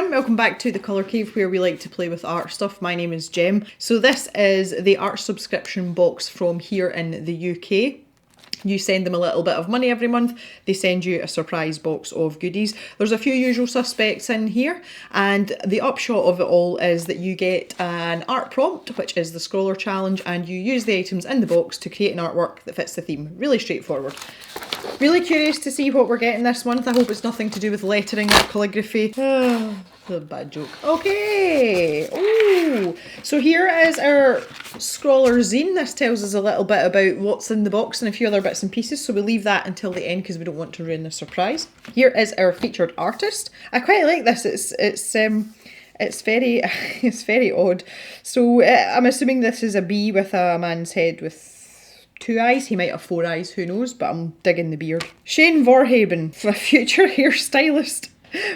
everyone, welcome back to the Colour Cave where we like to play with art stuff. My name is Jem. So this is the art subscription box from here in the UK. You send them a little bit of money every month, they send you a surprise box of goodies. There's a few usual suspects in here, and the upshot of it all is that you get an art prompt, which is the Scrawler Challenge, and you use the items in the box to create an artwork that fits the theme. Really straightforward. Really curious to see what we're getting this month. I hope it's nothing to do with lettering or calligraphy. A bad joke. Okay. Ooh. So here is our Scrawler zine. This tells us a little bit about what's in the box and a few other bits and pieces. So we'll leave that until the end because we don't want to ruin the surprise. Here is our featured artist. I quite like this. It's very it's very odd. So I'm assuming this is a bee with a man's head with 2 eyes. He might have 4 eyes, who knows, but I'm digging the beard. Shane Vorhaben, a future hairstylist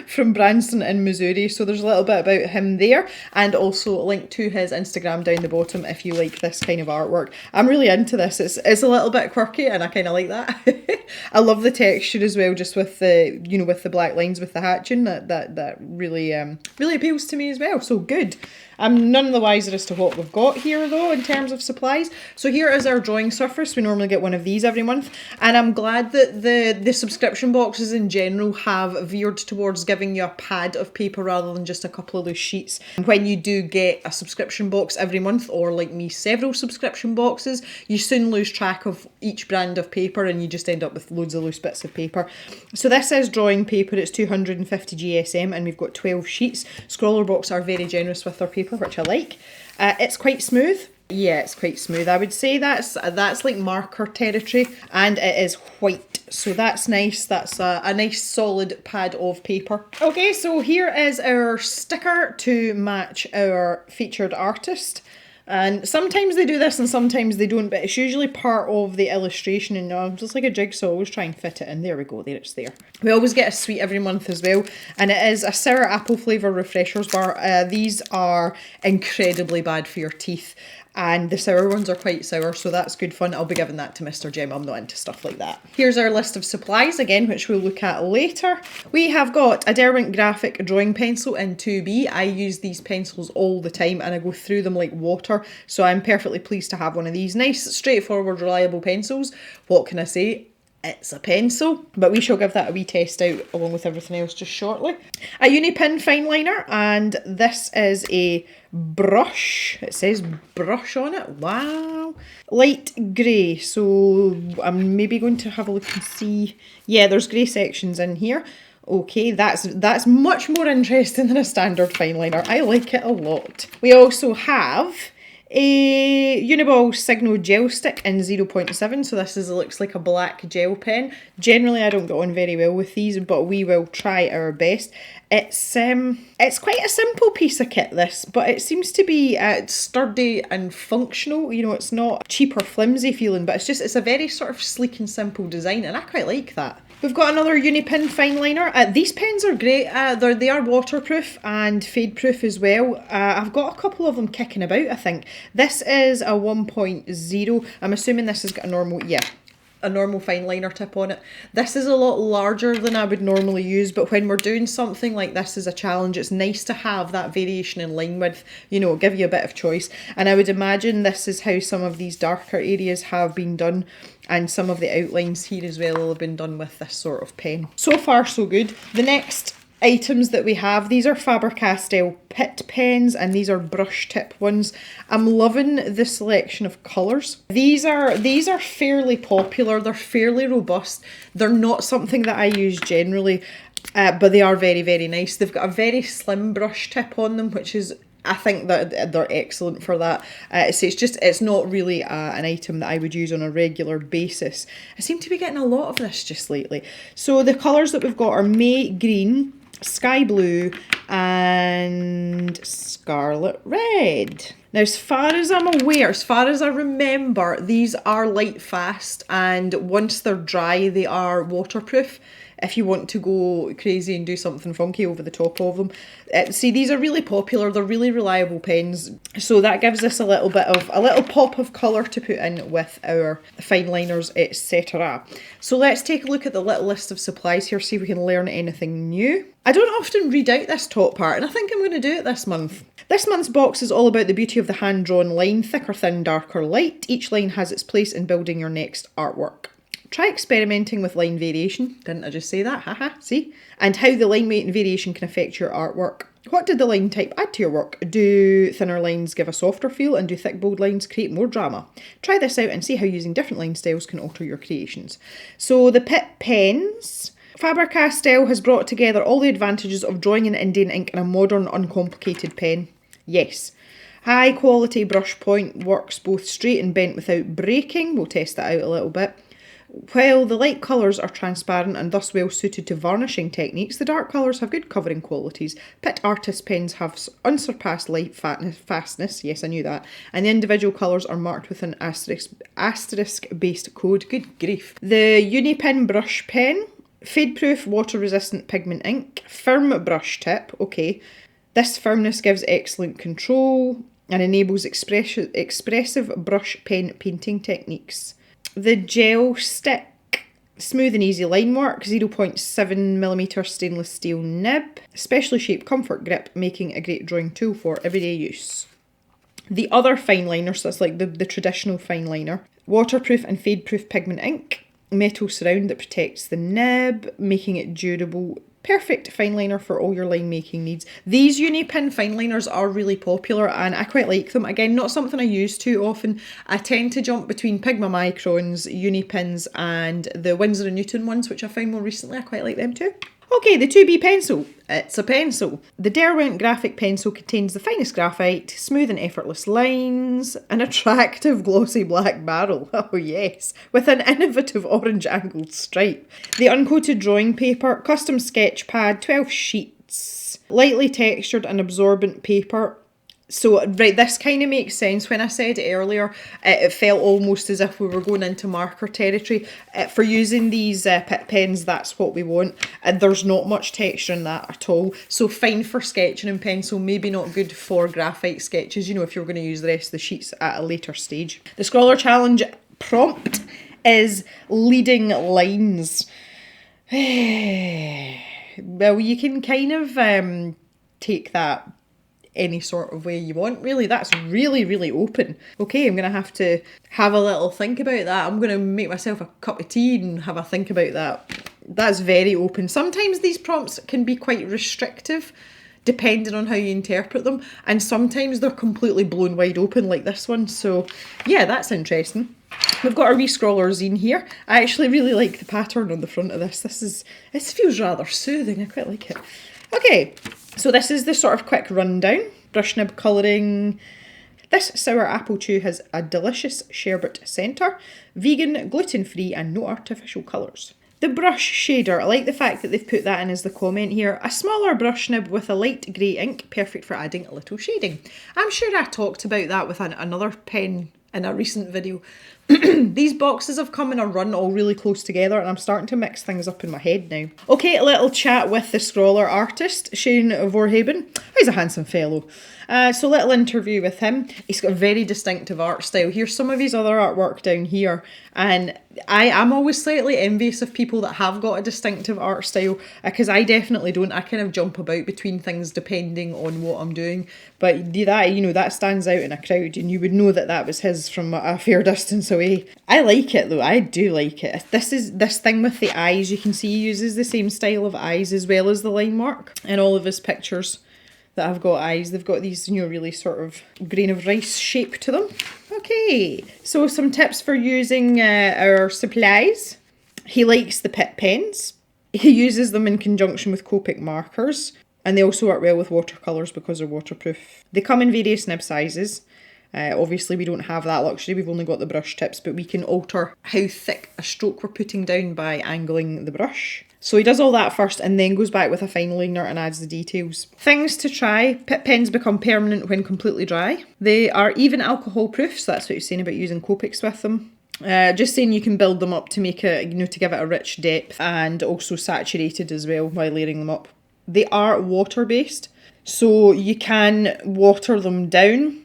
from Branson in Missouri. So there's a little bit about him there, and also a link to his Instagram down the bottom if you like this kind of artwork. I'm really into this. It's a little bit quirky and I kind of like that. I love the texture as well, just with the, you know, with the black lines with the hatching. That really really appeals to me as well. So good. I'm none the wiser as to what we've got here though in terms of supplies. So here is our drawing surface. We normally get one of these every month, and I'm glad that the subscription boxes in general have veered towards giving you a pad of paper rather than just a couple of loose sheets. When you do get a subscription box every month, or like me, several subscription boxes, you soon lose track of each brand of paper and you just end up with loads of loose bits of paper. So this is drawing paper. It's 250 GSM and we've got 12 sheets. Scrawlrbox are very generous with their paper, which I like. It's quite smooth. Yeah, it's quite smooth. I would say that's like marker territory, and it is white. So that's nice. That's a nice solid pad of paper. Okay, so here is our sticker to match our featured artist. And sometimes they do this and sometimes they don't, but it's usually part of the illustration, and I'm just like a jigsaw, always try and fit it in. There we go, there it's there. We always get a sweet every month as well, and it is a sour apple flavour refreshers bar. These are incredibly bad for your teeth, and the sour ones are quite sour, so that's good fun. I'll be giving that to Mr. Jem. I'm not into stuff like that. Here's our list of supplies again, which we'll look at later. We have got a Derwent graphic drawing pencil in 2B. I use these pencils all the time and I go through them like water, so I'm perfectly pleased to have one of these. Nice, straightforward, reliable pencils. What can I say? It's a pencil, but we shall give that a wee test out along with everything else just shortly. A Unipin fine liner, and this is a brush. It says brush on it. Wow. Light grey, so I'm maybe going to have a look and see. Yeah, there's grey sections in here. Okay, that's much more interesting than a standard fine liner. I like it a lot. We also have a Uniball Signo gel stick in 0.7, so this looks like a black gel pen. Generally I don't get on very well with these, but we will try our best. It's quite a simple piece of kit, this, but it seems to be sturdy and functional. You know, it's not cheap or flimsy feeling, but it's a very sort of sleek and simple design, and I quite like that. We've got another Unipin fine liner. These pens are great. They are waterproof and fade proof as well. I've got a couple of them kicking about, I think. This is a 1.0. I'm assuming this has got a normal fine liner tip on it. This is a lot larger than I would normally use, but when we're doing something like this as a challenge, it's nice to have that variation in line width, you know, give you a bit of choice. And I would imagine this is how some of these darker areas have been done, and some of the outlines here as well will have been done with this sort of pen. So far so good. The next items that we have, these are Faber-Castell Pitt pens, and these are brush tip ones. I'm loving the selection of colours. These are fairly popular, they're fairly robust. They're not something that I use generally, but they are very, very nice. They've got a very slim brush tip on them, which is, I think that they're excellent for that. So it's not really an item that I would use on a regular basis. I seem to be getting a lot of this just lately. So the colours that we've got are May Green, Sky Blue, and Scarlet Red. Now, as far as I'm aware, as far as I remember, these are light fast, and once they're dry, they are waterproof. if you want to go crazy and do something funky over the top of them. See, these are really popular, they're really reliable pens, so that gives us a little pop of colour to put in with our fine liners, etc. So let's take a look at the little list of supplies here, see if we can learn anything new. I don't often read out this top part, and I think I'm going to do it this month. This month's box is all about the beauty of the hand-drawn line, thick or thin, dark or light. Each line has its place in building your next artwork. Try experimenting with line variation. Didn't I just say that? Haha, see? And how the line weight and variation can affect your artwork. What did the line type add to your work? Do thinner lines give a softer feel, and do thick bold lines create more drama? Try this out and see how using different line styles can alter your creations. So the Pitt pens. Faber-Castell has brought together all the advantages of drawing in Indian ink in a modern, uncomplicated pen. Yes. High quality brush point works both straight and bent without breaking. We'll test that out a little bit. While the light colours are transparent and thus well suited to varnishing techniques, the dark colours have good covering qualities. Pitt Artist pens have unsurpassed light fastness, yes I knew that, and the individual colours are marked with an asterisk based code. Good grief. The Unipen brush pen, fade proof, water resistant pigment ink, firm brush tip, okay. This firmness gives excellent control and enables expressive brush pen painting techniques. The gel stick, smooth and easy line work, 0.7mm stainless steel nib, specially shaped comfort grip, making a great drawing tool for everyday use. The other fine liner, so that's like the traditional fine liner, waterproof and fade proof pigment ink, metal surround that protects the nib, making it durable. Perfect fine liner for all your line making needs. These Unipen fine liners are really popular and I quite like them. Again, not something I use too often. I tend to jump between Pigma Microns, Unipens and the Winsor & Newton ones, which I found more recently. I quite like them too. Okay, the 2B pencil. It's a pencil. The Derwent graphic pencil contains the finest graphite, smooth and effortless lines, an attractive glossy black barrel, oh yes, with an innovative orange angled stripe. The uncoated drawing paper, custom sketch pad, 12 sheets, lightly textured and absorbent paper. So, right, this kind of makes sense. When I said earlier, it felt almost as if we were going into marker territory. For using these Pitt pens, that's what we want. There's not much texture in that at all. So fine for sketching in pencil, maybe not good for graphite sketches, you know, if you're going to use the rest of the sheets at a later stage. The Scrawlrchallenge prompt is leading lines. Well, you can kind of take that any sort of way you want, really. That's really open. Okay, I'm gonna have to have a little think about that. I'm gonna make myself a cup of tea and have a think about that. That's very open. Sometimes these prompts can be quite restrictive depending on how you interpret them, and sometimes they're completely blown wide open like this one. So yeah, that's interesting. We've got our wee scrawler zine here. I actually really like the pattern on the front of this. This feels rather soothing. I quite like it. Okay, so this is the sort of quick rundown. Brush nib colouring. This sour apple chew has a delicious sherbet centre, vegan, gluten-free and no artificial colours. The brush shader, I like the fact that they've put that in as the comment here. A smaller brush nib with a light grey ink, perfect for adding a little shading. I'm sure I talked about that with another pen in a recent video. These boxes have come in a run all really close together and I'm starting to mix things up in my head now. Okay, a little chat with the Scrawler artist, Shane Vorhaben. He's a handsome fellow. So little interview with him. He's got a very distinctive art style. Here's some of his other artwork down here. And I am always slightly envious of people that have got a distinctive art style, because I definitely don't. I kind of jump about between things depending on what I'm doing. But that, you know, that stands out in a crowd and you would know that that was his from a fair distance away. I like it though. I do like it. This thing with the eyes, you can see he uses the same style of eyes as well as the line work in all of his pictures that have got eyes. They've got these, you know, really sort of grain of rice shape to them. Okay, so some tips for using our supplies. He likes the Pitt pens. He uses them in conjunction with Copic markers, and they also work well with watercolours because they're waterproof. They come in various nib sizes. Obviously we don't have that luxury, we've only got the brush tips, but we can alter how thick a stroke we're putting down by angling the brush. So he does all that first and then goes back with a fine liner and adds the details. Things to try. Pitt pens become permanent when completely dry. They are even alcohol proof, so that's what you're saying about using Copics with them. Just saying you can build them up to make it, you know, to give it a rich depth, and also saturated as well while layering them up. They are water-based, so you can water them down.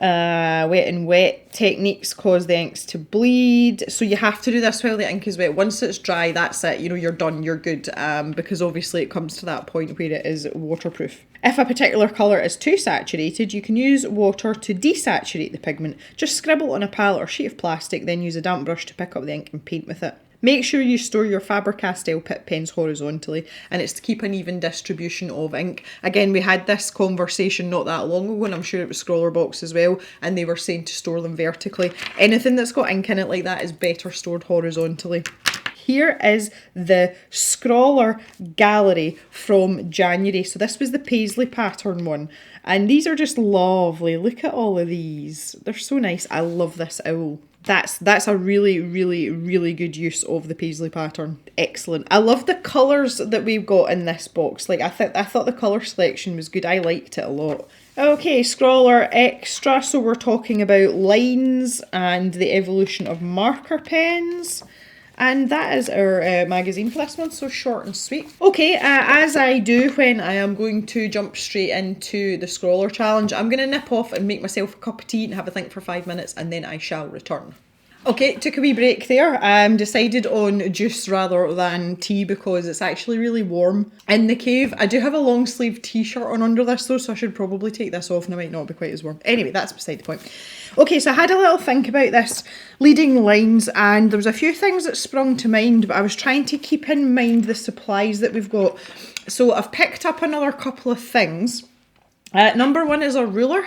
Wet and wet techniques cause the inks to bleed, so you have to do this while the ink is wet. Once it's dry, that's it, you know, you're done, you're good, because obviously it comes to that point where it is waterproof. If a particular colour is too saturated, you can use water to desaturate the pigment. Just scribble on a palette or sheet of plastic, then use a damp brush to pick up the ink and paint with it. Make sure you store your Faber-Castell Pitt pens horizontally, and it's to keep an even distribution of ink. Again, we had this conversation not that long ago, and I'm sure it was Scrawlrbox as well, and they were saying to store them vertically. Anything that's got ink in it like that is better stored horizontally. Here is the Scrawler gallery from January. So this was the paisley pattern one. And these are just lovely. Look at all of these. They're so nice. I love this owl. That's a really, really, really good use of the paisley pattern. Excellent. I love the colours that we've got in this box. Like I thought the colour selection was good. I liked it a lot. Okay, Scrawler Extra. So we're talking about lines and the evolution of marker pens. And that is our magazine for this month, so short and sweet. Okay, as I do when I am going to jump straight into the Scrawler challenge, I'm going to nip off and make myself a cup of tea and have a think for 5 minutes, and then I shall return. Okay, took a wee break there. Decided on juice rather than tea because it's actually really warm in the cave. I do have a long sleeve t-shirt on under this though, so I should probably take this off and it might not be quite as warm. Anyway, that's beside the point. Okay, so I had a little think about this leading lines, and there was a few things that sprung to mind, but I was trying to keep in mind the supplies that we've got. So I've picked up another couple of things. Number one is a ruler.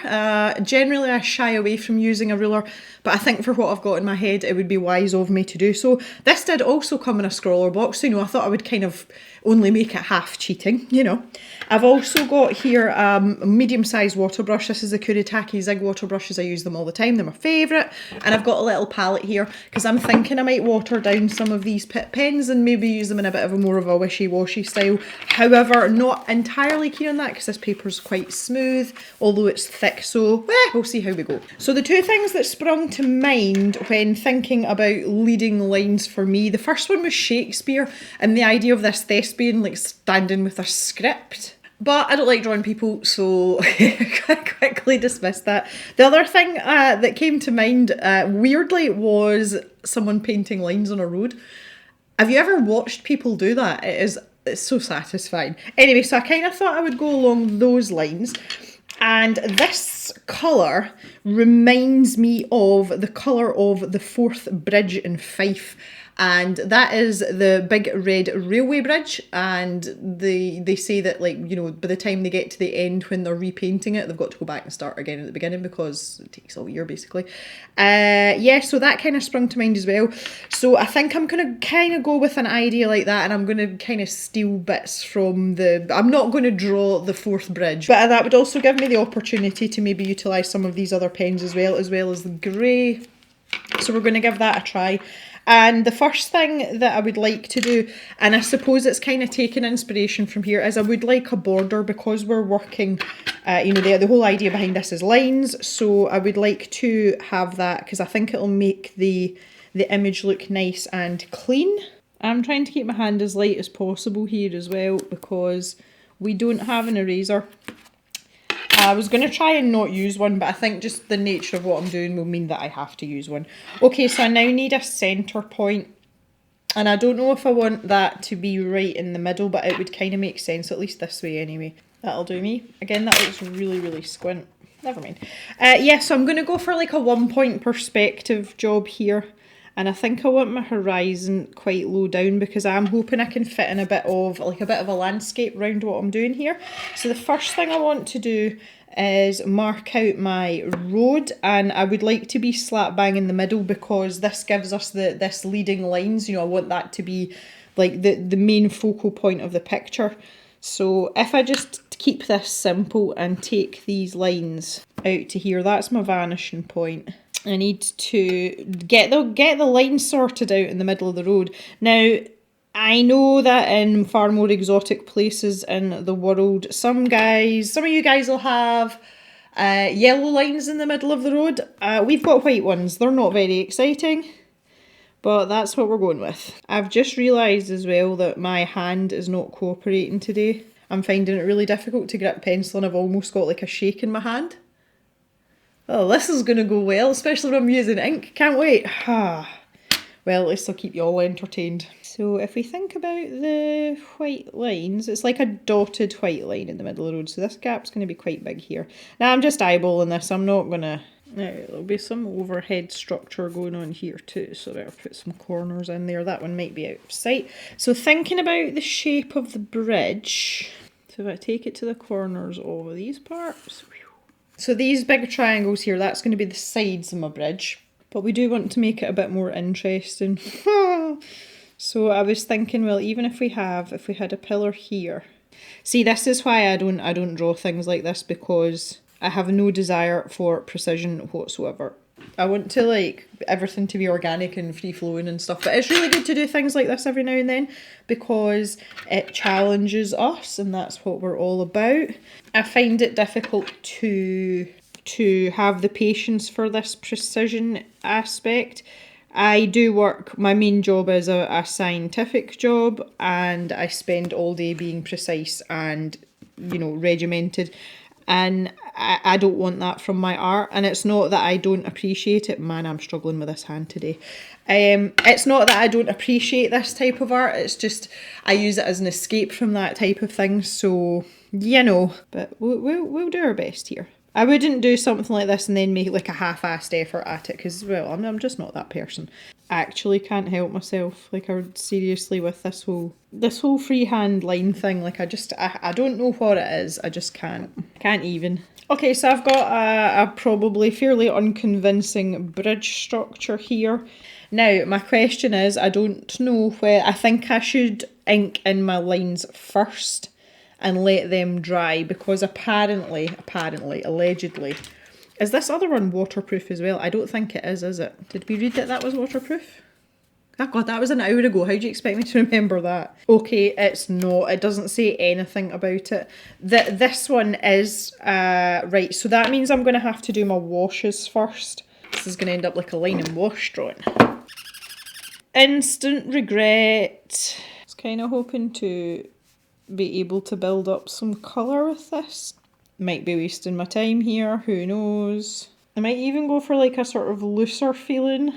Generally I shy away from using a ruler, but I think for what I've got in my head it would be wise of me to do so. This did also come in a Scrawlrbox, so you know, I thought I would kind of only make it half cheating, you know. I've also got here a medium-sized water brush. This is the Kuretake Zig water brushes. I use them all the time. They're my favourite. And I've got a little palette here because I'm thinking I might water down some of these Pitt pens and maybe use them in a bit of a more of a wishy-washy style. However, not entirely keen on that because this paper's quite smooth, although it's thick, so we'll see how we go. So the two things that sprung to mind when thinking about leading lines for me, the first one was Shakespeare and the idea of this thespian like standing with a script. But I don't like drawing people, so quickly dismissed that. The other thing that came to mind, weirdly, was someone painting lines on a road. Have you ever watched people do that? It's so satisfying. Anyway, so I kind of thought I would go along those lines. And this colour reminds me of the colour of the Forth Bridge in Fife. And that is the big red railway bridge, and they say that, like, you know, by the time they get to the end when they're repainting it, they've got to go back and start again at the beginning because it takes all year basically. Yeah, so that kind of sprung to mind as well. So I think I'm going to kind of go with an idea like that, and I'm going to kind of steal bits from I'm not going to draw the Forth Bridge, but that would also give me the opportunity to maybe utilise some of these other pens as well as the grey. So we're going to give that a try. And the first thing that I would like to do, and I suppose it's kind of taken inspiration from here, is I would like a border because we're working, you know, the whole idea behind this is lines. So I would like to have that because I think it'll make the image look nice and clean. I'm trying to keep my hand as light as possible here as well because we don't have an eraser. I was going to try and not use one, but I think just the nature of what I'm doing will mean that I have to use one. Okay, so I now need a centre point. And I don't know if I want that to be right in the middle, but it would kind of make sense, at least this way anyway. That'll do me. Again, that looks really, really squint. Never mind. Yeah, so I'm going to go for like a 1 point perspective job here. And I think I want my horizon quite low down because I'm hoping I can fit in a bit of a landscape around what I'm doing here. So the first thing I want to do is mark out my road, and I would like to be slap bang in the middle because this gives us this leading lines. You know, I want that to be like the main focal point of the picture. So if I just keep this simple and take these lines out to here, that's my vanishing point. I need to get the line sorted out in the middle of the road. Now, I know that in far more exotic places in the world, some of you guys will have yellow lines in the middle of the road. We've got white ones. They're not very exciting. But that's what we're going with. I've just realised as well that my hand is not cooperating today. I'm finding it really difficult to grip pencil and I've almost got like a shake in my hand. Oh, this is going to go well, especially when I'm using ink. Can't wait. Well, at least I'll keep you all entertained. So if we think about the white lines, it's like a dotted white line in the middle of the road. So this gap's going to be quite big here. Now I'm just eyeballing this. I'm not going to... Now, there'll be some overhead structure going on here too, so I better put some corners in there. That one might be out of sight. So thinking about the shape of the bridge, so if I take it to the corners of these parts, so these big triangles here, that's going to be the sides of my bridge, but we do want to make it a bit more interesting. So I was thinking, well, even if we had a pillar here, see, this is why I don't draw things like this, because I have no desire for precision whatsoever. I want to like everything to be organic and free flowing and stuff, but it's really good to do things like this every now and then because it challenges us and that's what we're all about. I find it difficult to have the patience for this precision aspect. I do work, my main job is a scientific job and I spend all day being precise and, you know, regimented. And I don't want that from my art. And it's not that I don't appreciate it. Man, I'm struggling with this hand today. It's not that I don't appreciate this type of art. It's just I use it as an escape from that type of thing. So, you know, but we'll do our best here. I wouldn't do something like this and then make like a half-assed effort at it because, well, I'm just not that person. I actually can't help myself. Like, I would seriously with this whole freehand line thing, like I don't know what it is. I just can't even. Okay, so I've got a probably fairly unconvincing bridge structure here. Now, my question is, I don't know where, I think I should ink in my lines first and let them dry because allegedly, is this other one waterproof as well? I don't think it is it? Did we read that was waterproof? Oh God, that was an hour ago. How do you expect me to remember that? Okay, it's not. It doesn't say anything about it. This one is, right, so that means I'm going to have to do my washes first. This is going to end up like a line and wash drawing. Instant regret. I was kind of hoping to be able to build up some colour with this. Might be wasting my time here, who knows. I might even go for like a sort of looser feeling.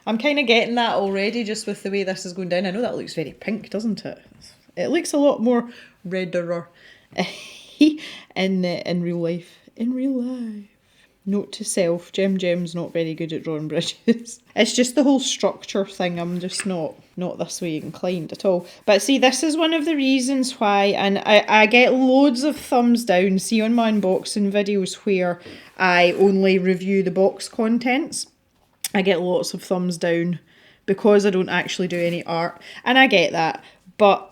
I'm kind of getting that already just with the way this is going down. I know that looks very pink, doesn't it? It looks a lot more redder in real life. In real life. Note to self, Gem's not very good at drawing bridges. It's just the whole structure thing, I'm just not this way inclined at all. But see, this is one of the reasons why, and I get loads of thumbs down, see on my unboxing videos where I only review the box contents, I get lots of thumbs down because I don't actually do any art. And I get that, but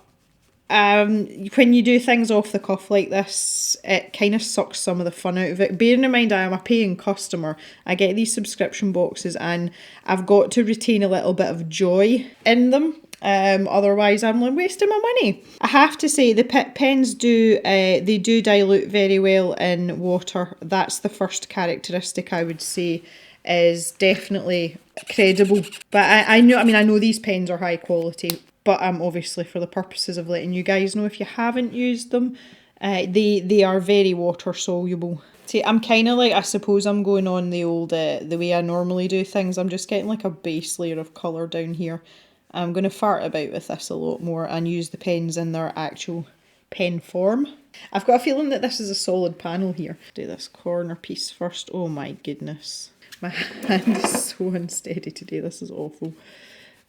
when you do things off the cuff like this, it kind of sucks some of the fun out of it. Bearing in mind I am a paying customer, I get these subscription boxes and I've got to retain a little bit of joy in them. Otherwise I'm like wasting my money. I have to say the pens do dilute very well in water. That's the first characteristic I would say is definitely credible. But I know these pens are high quality. But obviously for the purposes of letting you guys know if you haven't used them, they are very water soluble. See, I'm kind of like, I suppose I'm going on the old, the way I normally do things. I'm just getting like a base layer of colour down here. I'm going to fart about with this a lot more and use the pens in their actual pen form. I've got a feeling that this is a solid panel here. Do this corner piece first. Oh my goodness. My hand is so unsteady today. This is awful.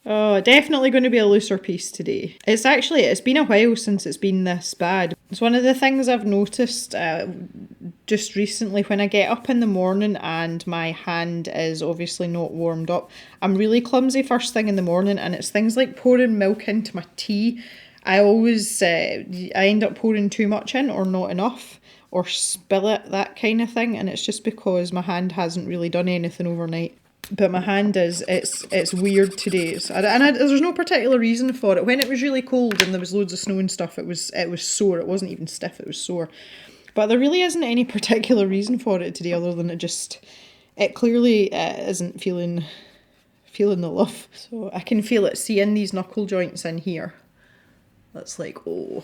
Oh, definitely going to be a looser piece today. It's been a while since it's been this bad. It's one of the things I've noticed just recently when I get up in the morning and my hand is obviously not warmed up. I'm really clumsy first thing in the morning and it's things like pouring milk into my tea. I always, I end up pouring too much in or not enough or spill it, that kind of thing. And it's just because my hand hasn't really done anything overnight. But my hand it's weird today. There's no particular reason for it. When it was really cold and there was loads of snow and stuff, it was sore. It wasn't even stiff, it was sore. But there really isn't any particular reason for it today other than it clearly isn't feeling feeling the love. So I can feel it. See, in these knuckle joints in here. That's like, oh.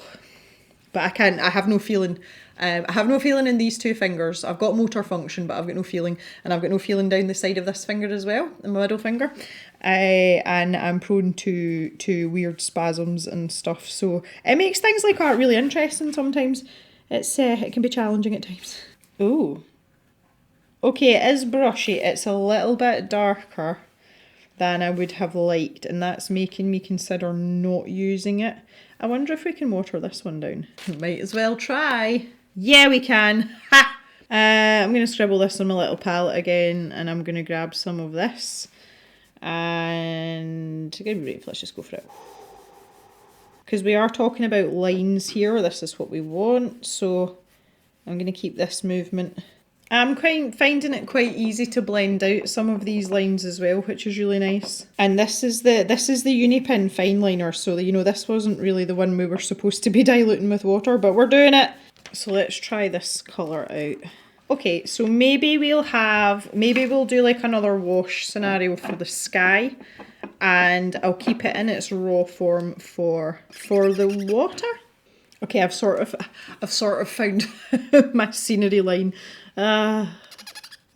But I can't, I have no feeling. I have no feeling in these two fingers. I've got motor function, but I've got no feeling. And I've got no feeling down the side of this finger as well, in my middle finger. And I'm prone to weird spasms and stuff. So it makes things like art really interesting sometimes. It can be challenging at times. Ooh. Okay, it is brushy. It's a little bit darker than I would have liked, and that's making me consider not using it. I wonder if we can water this one down. Might as well try. Yeah, we can. Ha! I'm going to scribble this on my little palette again, and I'm going to grab some of this. And I'm going to be brave. Let's just go for it. Because we are talking about lines here. This is what we want. So I'm going to keep this movement. I'm finding it quite easy to blend out some of these lines as well, which is really nice. And this is the Unipin fine liner, so you know this wasn't really the one we were supposed to be diluting with water, but we're doing it. So let's try this colour out. Okay, so maybe we'll do like another wash scenario for the sky, and I'll keep it in its raw form for the water. Okay, I've sort of found my scenery line. I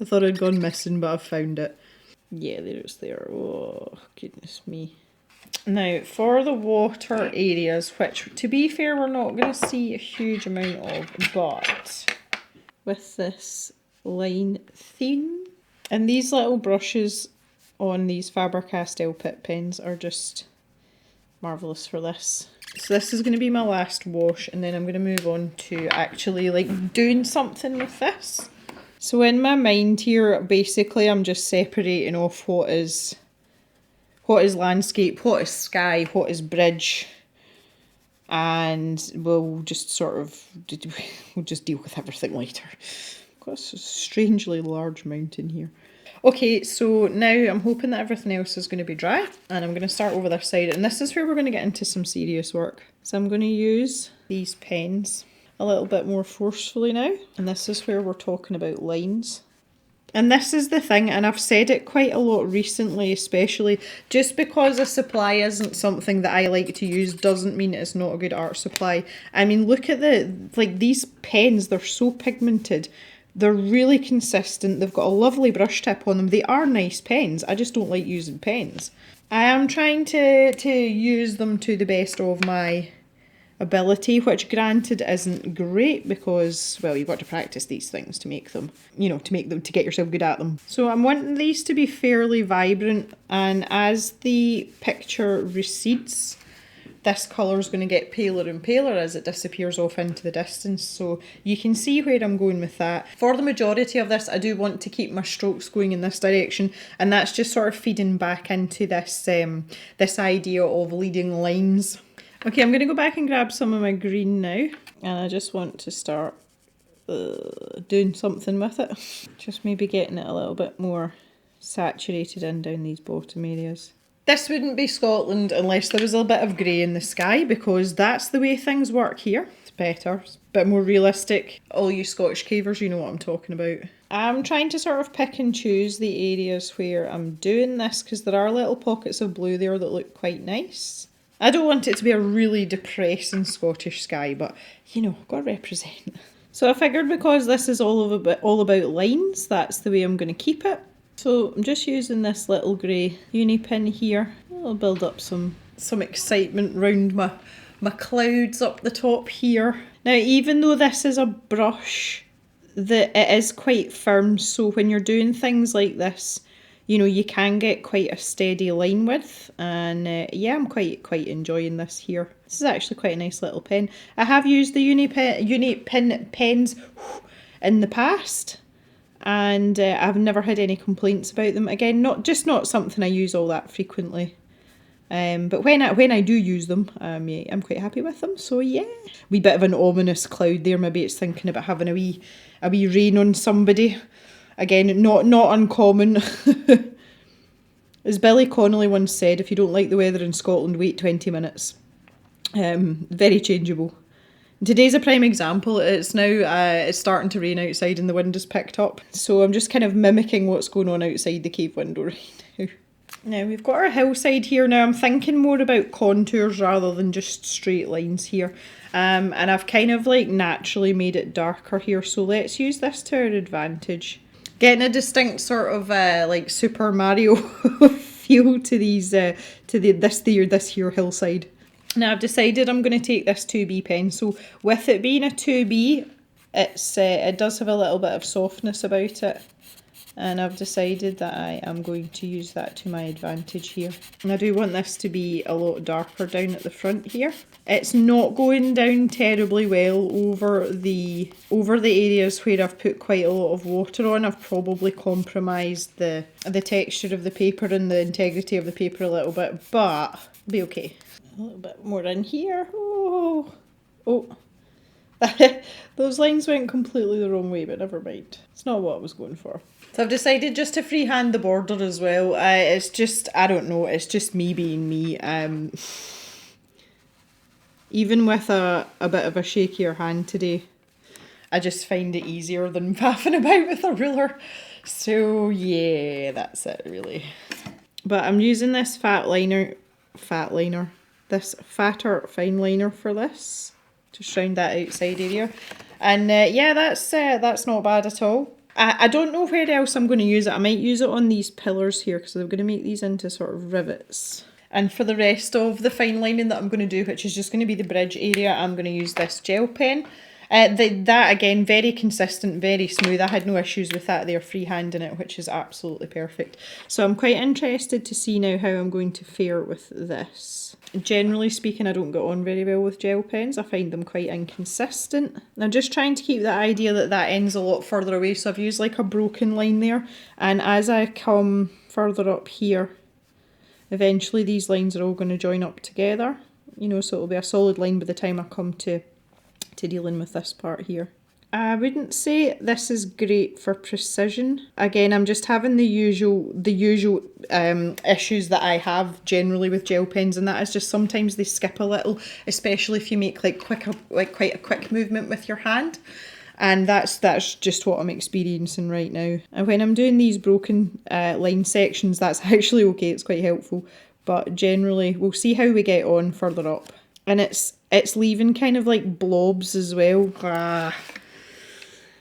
thought I'd gone missing, but I've found it. Yeah, there it's there. Oh, goodness me. Now, for the water areas, which, to be fair, we're not going to see a huge amount of, but with this line theme, and these little brushes on these Faber-Castell Pitt pens are just marvellous for this. So this is going to be my last wash, and then I'm going to move on to actually like doing something with this. So in my mind here, basically I'm just separating off what is landscape, what is sky, what is bridge, and we'll just deal with everything later. Got a strangely large mountain here. Okay, so now I'm hoping that everything else is going to be dry, and I'm going to start over this side, and this is where we're going to get into some serious work. So I'm going to use these pens a little bit more forcefully now, and this is where we're talking about lines. And this is the thing, and I've said it quite a lot recently, especially just because a supply isn't something that I like to use doesn't mean it's not a good art supply. I mean, look at these pens, they're so pigmented. They're really consistent. They've got a lovely brush tip on them. They are nice pens. I just don't like using pens. I am trying to use them to the best of my ability, which granted isn't great because, well, you've got to practice these things to make them, to get yourself good at them. So I'm wanting these to be fairly vibrant, and as the picture recedes, this colour is going to get paler and paler as it disappears off into the distance, so you can see where I'm going with that. For the majority of this, I do want to keep my strokes going in this direction, and that's just sort of feeding back into this this idea of leading lines. Okay, I'm going to go back and grab some of my green now, and I just want to start doing something with it. Just maybe getting it a little bit more saturated in down these bottom areas. This wouldn't be Scotland unless there was a bit of grey in the sky, because that's the way things work here. It's better, it's a bit more realistic. All you Scottish cavers, you know what I'm talking about. I'm trying to sort of pick and choose the areas where I'm doing this, because there are little pockets of blue there that look quite nice. I don't want it to be a really depressing Scottish sky, but, you know, got to represent. So I figured because this is all about lines, that's the way I'm going to keep it. So I'm just using this little grey Unipin here. I'll build up some excitement round my clouds up the top here. Now, even though this is a brush, it is quite firm, so when you're doing things like this, you know, you can get quite a steady line width, and yeah, I'm quite enjoying this here. This is actually quite a nice little pen. I have used the Unipin pens in the past, and I've never had any complaints about them. Again, not something I use all that frequently. But when I do use them, yeah, I'm quite happy with them. So yeah, wee bit of an ominous cloud there. Maybe it's thinking about having a wee rain on somebody. Again, not uncommon. As Billy Connolly once said, if you don't like the weather in Scotland, wait 20 minutes. Very changeable. Today's a prime example. It's now it's starting to rain outside and the wind has picked up. So I'm just kind of mimicking what's going on outside the cave window right now. Now we've got our hillside here. Now I'm thinking more about contours rather than just straight lines here. And I've kind of like naturally made it darker here. So let's use this to our advantage. Getting a distinct sort of like Super Mario feel to these, this here hillside. Now I've decided I'm going to take this 2B pencil. With it being a 2B, it does have a little bit of softness about it. And I've decided that I am going to use that to my advantage here. And I do want this to be a lot darker down at the front here. It's not going down terribly well over the areas where I've put quite a lot of water on. I've probably compromised the texture of the paper and the integrity of the paper a little bit, but it'll be okay. A little bit more in here. Oh. Those lines went completely the wrong way, but never mind. It's not what I was going for. So I've decided just to freehand the border as well. It's just, I don't know, it's just me being me. Even with a bit of a shakier hand today, I just find it easier than faffing about with a ruler. So yeah, that's it really. But I'm using this this fatter fine liner for this, just round that outside area. And yeah, that's not bad at all. I don't know where else I'm going to use it. I might use it on these pillars here because I'm going to make these into sort of rivets. And for the rest of the fine lining that I'm going to do, which is just going to be the bridge area, I'm going to use this gel pen. That again, very consistent, very smooth. I had no issues with that there, freehanding it, which is absolutely perfect. So I'm quite interested to see now how I'm going to fare with this. Generally speaking, I don't get on very well with gel pens. I find them quite inconsistent. I'm just trying to keep the idea that ends a lot further away, so I've used like a broken line there. And as I come further up here, eventually these lines are all going to join up together. You know, so it'll be a solid line by the time I come to dealing with this part here. I wouldn't say this is great for precision. Again, I'm just having the usual issues that I have generally with gel pens, and that is just sometimes they skip a little, especially if you make like quite a quick movement with your hand. And that's just what I'm experiencing right now. And when I'm doing these broken line sections, that's actually okay, it's quite helpful. But generally, we'll see how we get on further up. And it's leaving kind of like blobs as well.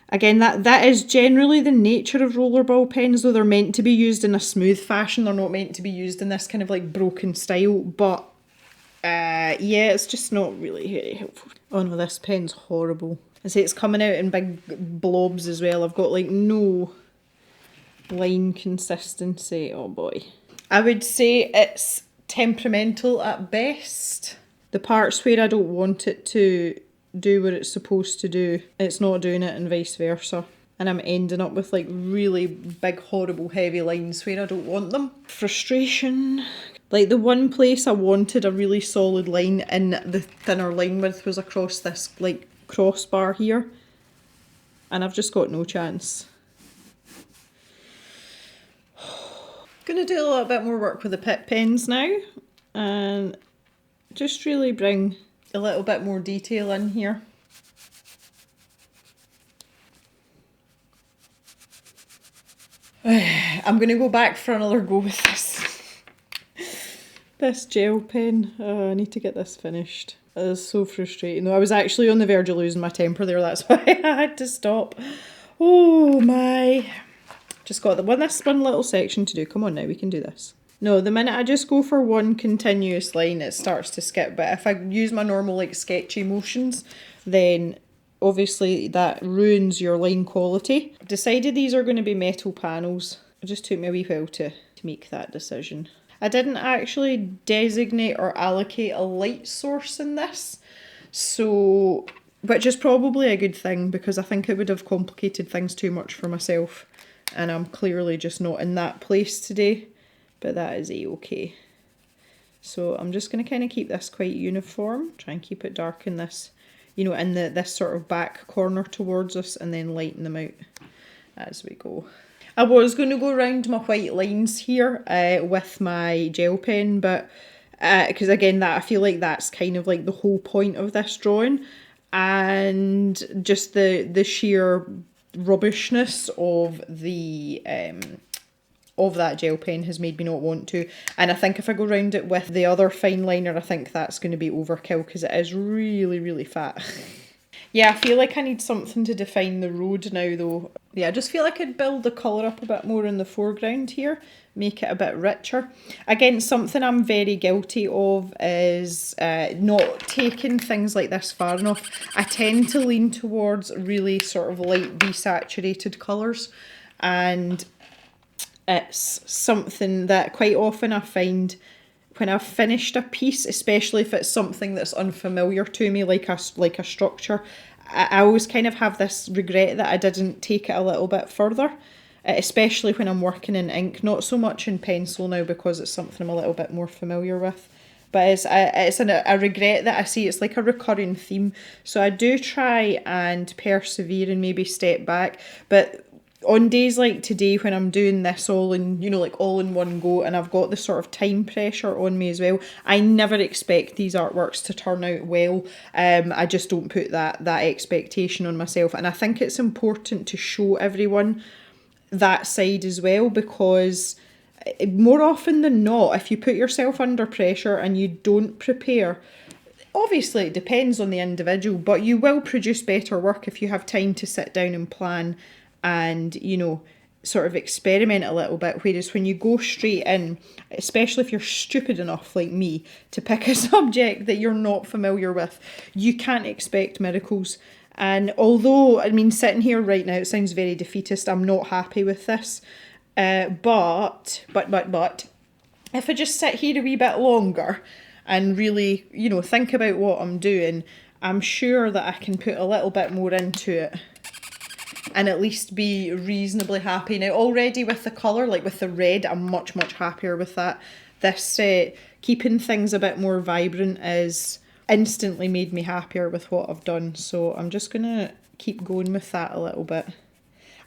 Again, that is generally the nature of rollerball pens, though they're meant to be used in a smooth fashion. They're not meant to be used in this kind of like broken style. But yeah, it's just not really very helpful. Oh no, this pen's horrible. I say it's coming out in big blobs as well. I've got like no line consistency. Oh boy. I would say it's temperamental at best. The parts where I don't want it to do what it's supposed to do, it's not doing it, and vice versa. And I'm ending up with like really big, horrible, heavy lines where I don't want them. Frustration. Like the one place I wanted a really solid line in the thinner line width was across this like crossbar here. And I've just got no chance. Gonna do a little bit more work with the pit pens now. And just really bring a little bit more detail in here. I'm going to go back for another go with this gel pen. Oh, I need to get this finished. It is so frustrating. No, I was actually on the verge of losing my temper there. That's why I had to stop. Oh my. Just got this one little section to do. Come on now, we can do this. No, the minute I just go for one continuous line, it starts to skip. But if I use my normal like sketchy motions, then obviously that ruins your line quality. I've decided these are going to be metal panels. It just took me a wee while to make that decision. I didn't actually designate or allocate a light source in this, so which is probably a good thing because I think it would have complicated things too much for myself, and I'm clearly just not in that place today. But that is a-okay. So I'm just going to kind of keep this quite uniform. Try and keep it dark in this, you know, in this sort of back corner towards us, and then lighten them out as we go. I was going to go around my white lines here with my gel pen, but because again, that I feel like that's kind of like the whole point of this drawing, and just the sheer rubbishness of the of that gel pen has made me not want to. And I think if I go round it with the other fine liner, I think that's going to be overkill because it is really, really fat. Yeah, I feel like I need something to define the road now though. Yeah, I just feel like I'd build the colour up a bit more in the foreground here, make it a bit richer. Again, something I'm very guilty of is not taking things like this far enough. I tend to lean towards really sort of light desaturated colours, and it's something that quite often I find when I've finished a piece, especially if it's something that's unfamiliar to me, like a structure, I always kind of have this regret that I didn't take it a little bit further, especially when I'm working in ink, not so much in pencil now because it's something I'm a little bit more familiar with. But it's a regret that I see. It's like a recurring theme. So I do try and persevere and maybe step back. But on days like today when I'm doing this all in, you know, like all in one go, and I've got the sort of time pressure on me as well, I never expect these artworks to turn out well. I just don't put that expectation on myself. And I think it's important to show everyone that side as well, because more often than not, if you put yourself under pressure and you don't prepare, obviously it depends on the individual, but you will produce better work if you have time to sit down and plan and, you know, sort of experiment a little bit. Whereas when you go straight in, especially if you're stupid enough like me to pick a subject that you're not familiar with, you can't expect miracles. And although, I mean, sitting here right now, it sounds very defeatist, I'm not happy with this. But, if I just sit here a wee bit longer and really, you know, think about what I'm doing, I'm sure that I can put a little bit more into it and at least be reasonably happy. Now, already with the colour, like with the red, I'm much, much happier with that. This, keeping things a bit more vibrant is instantly made me happier with what I've done. So I'm just going to keep going with that a little bit.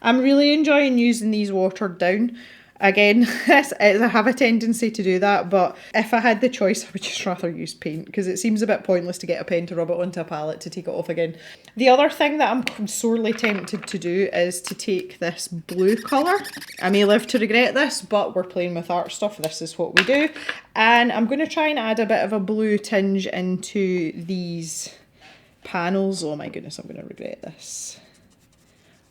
I'm really enjoying using these watered down. Again, I have a tendency to do that, but if I had the choice, I would just rather use paint because it seems a bit pointless to get a pen to rub it onto a palette to take it off again. The other thing that I'm sorely tempted to do is to take this blue colour. I may live to regret this, but we're playing with art stuff. This is what we do. And I'm going to try and add a bit of a blue tinge into these panels. Oh my goodness, I'm going to regret this.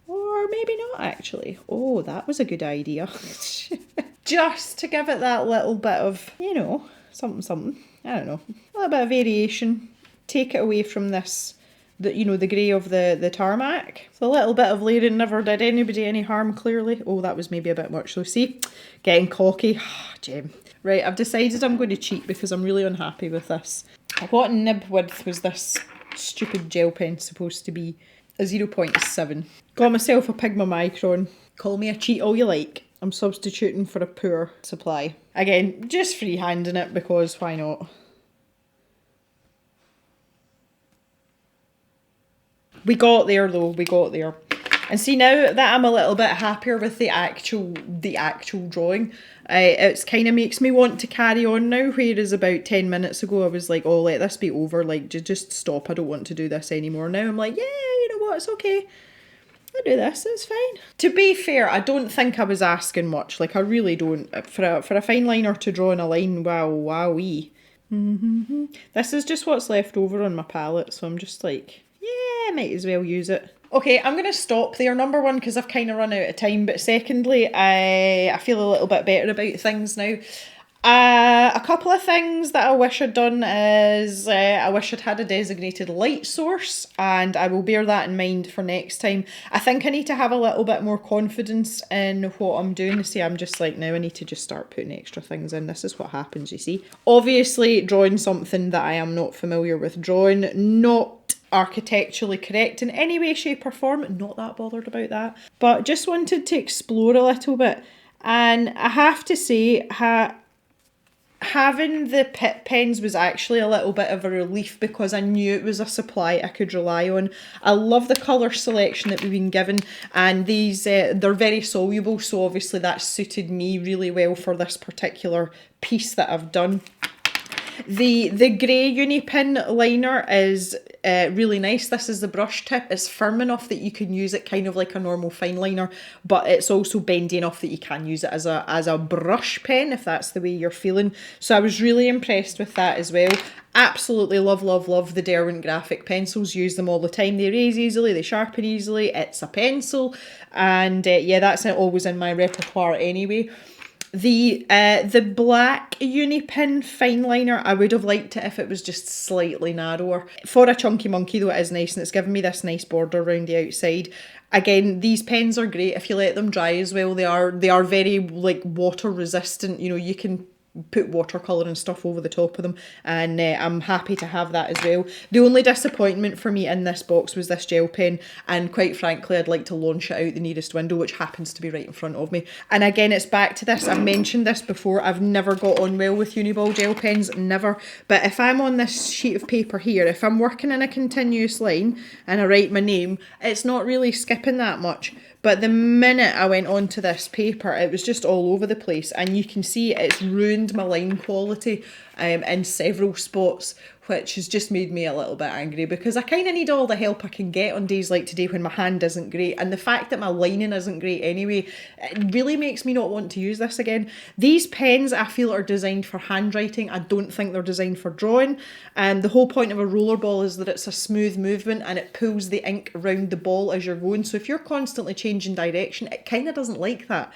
Or maybe not actually. Oh, that was a good idea. Just to give it that little bit of, you know, something. I don't know. A little bit of variation. Take it away from this, you know, the grey of the tarmac. So a little bit of layering never did anybody any harm, clearly. Oh, that was maybe a bit much. So see, getting cocky. Gem. Right, I've decided I'm going to cheat because I'm really unhappy with this. What nib width was this stupid gel pen supposed to be? A 0.7. Got myself a Pigma Micron. Call me a cheat all you like. I'm substituting for a poor supply. Again, just freehanding it because why not? We got there though, we got there. And see, now that I'm a little bit happier with the actual drawing, it's kind of makes me want to carry on now, whereas about 10 minutes ago I was like, oh, let this be over, like, just stop, I don't want to do this anymore. Now I'm like, yeah, you know what, it's okay. I do this, it's fine. To be fair, I don't think I was asking much, like, I really don't. For a fine liner to draw in a line, wowee. This is just what's left over on my palette, so I'm just like, yeah, might as well use it. Okay, I'm going to stop there, number one, because I've kind of run out of time, but secondly, I feel a little bit better about things now. A couple of things that I wish I'd done is I wish I'd had a designated light source, and I will bear that in mind for next time. I think I need to have a little bit more confidence in what I'm doing. See, I'm just like, now I need to just start putting extra things in. This is what happens, you see. Obviously, drawing something that I am not familiar with drawing, not architecturally correct in any way, shape or form, not that bothered about that, but just wanted to explore a little bit. And I have to say, having the Pitt pens was actually a little bit of a relief because I knew it was a supply I could rely on. I love the colour selection that we've been given, and these they're very soluble, so obviously that suited me really well for this particular piece that I've done. The grey uni pin liner is really nice. This is the brush tip. It's firm enough that you can use it kind of like a normal fine liner, but it's also bendy enough that you can use it as a brush pen if that's the way you're feeling. So I was really impressed with that as well. Absolutely love, love, love the Derwent graphic pencils. Use them all the time. They erase easily, they sharpen easily. It's a pencil, and yeah, that's always in my repertoire anyway. The black uni pin fine liner, I would have liked it if it was just slightly narrower. For a chunky monkey though, it is nice, and it's given me this nice border around the outside. Again, these pens are great if you let them dry as well. They are very like water resistant. You know, you can put watercolour and stuff over the top of them, and I'm happy to have that as well. The only disappointment for me in this box was this gel pen, and quite frankly I'd like to launch it out the nearest window, which happens to be right in front of me. And again, it's back to this, I've mentioned this before, I've never got on well with Uniball gel pens, never. But if I'm on this sheet of paper here, if I'm working in a continuous line and I write my name, it's not really skipping that much. But the minute I went onto this paper, it was just all over the place, and you can see it's ruined my line quality in several spots, which has just made me a little bit angry, because I kind of need all the help I can get on days like today when my hand isn't great, and the fact that my lining isn't great anyway, it really makes me not want to use this again. These pens I feel are designed for handwriting. I don't think they're designed for drawing, and the whole point of a rollerball is that it's a smooth movement and it pulls the ink around the ball as you're going, so if you're constantly changing direction, it kind of doesn't like that.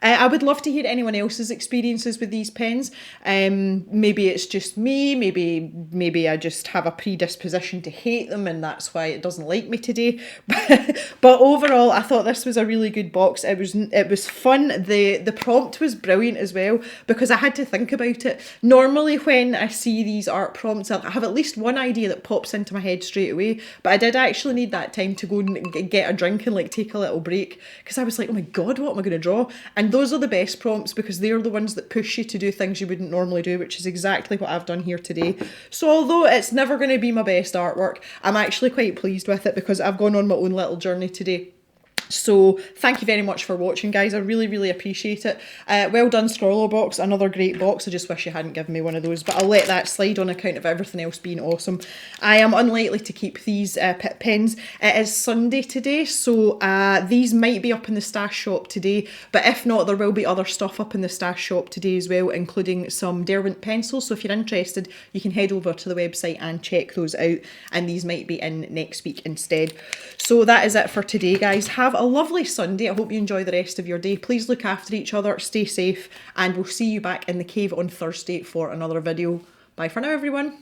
I would love to hear anyone else's experiences with these pens. Maybe it's just me, maybe I just have a predisposition to hate them and that's why it doesn't like me today. But overall, I thought this was a really good box. It was fun. The prompt was brilliant as well, because I had to think about it. Normally when I see these art prompts, I have at least one idea that pops into my head straight away, but I did actually need that time to go and get a drink and like take a little break, because I was like, oh my god, what am I going to draw? And those are the best prompts, because they're the ones that push you to do things you wouldn't normally do, which is exactly what I've done here today. So although it's never going to be my best artwork, I'm actually quite pleased with it, because I've gone on my own little journey today. So thank you very much for watching, guys. I really, really appreciate it. Well done, Scrawlrbox. Another great box. I just wish you hadn't given me one of those, but I'll let that slide on account of everything else being awesome. I am unlikely to keep these pens. It is Sunday today, so these might be up in the stash shop today, but if not, there will be other stuff up in the stash shop today as well, including some Derwent pencils. So if you're interested, you can head over to the website and check those out, and these might be in next week instead. So that is it for today, guys. Have a lovely Sunday. I hope you enjoy the rest of your day. Please look after each other, stay safe, and we'll see you back in the cave on Thursday for another video. Bye for now, everyone.